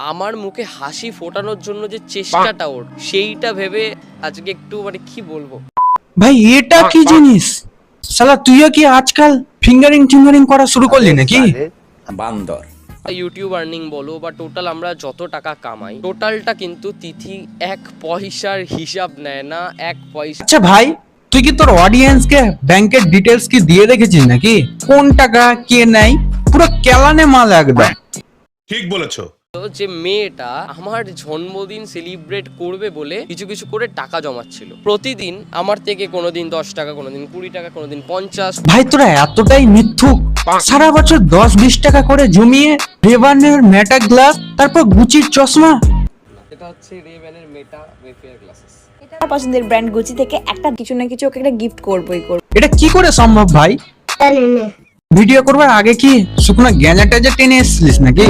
আমার মুখে হাসি ফোটানোর জন্য যে চেষ্টাটা ওর, সেইটা ভেবে আজকে একটু মানে কি বলবো ভাই, এটা কি জিনিস? শালা তুইও কি আজকাল ফিঙ্গারিং করা শুরু করলি নাকি? বান্দর। ইউটিউব আর্নিং বলো বা টোটাল আমরা যত টাকা কামাই, টোটালটা কিন্তু তিথি এক পয়সার হিসাব নেয় না, এক পয়সা। আচ্ছা ভাই, তুই কি তোর অডিয়েন্সকে ব্যাংকের ডিটেলস কি দিয়ে রেখেছিস নাকি? কোন টাকা কে নেয় পুরো কেলানে মাল একদম। ঠিক বলেছো। যে মেয়েটা আমার জন্মদিন সেলিব্রেট করবে বলে কিছু কিছু করে টাকা জমাচ্ছিল প্রতিদিন আমার থেকে, কোনোদিন 10 টাকা, কোনোদিন 20 টাকা, কোনোদিন 50। ভাই তোরা এতটাই মিথ্যুক, সারা বছর 10-20 টাকা করে জমিয়ে রেবানের মেটা গ্লাস, তারপর গুচির চশমা। এটা হচ্ছে রেব্যানের মেটা ওয়েফেয়ার গ্লাসেস। আমার পছন্দের ব্র্যান্ড গুচি থেকে একটা কিছু না কিছু ওকে একটা গিফট করবই করব। এটা কি করে সম্ভব ভাই? ভিডিও করবার আগে কি শুকনো গ্যাঁজা ট্যাজা টেনে এসেছিলিস নাকি?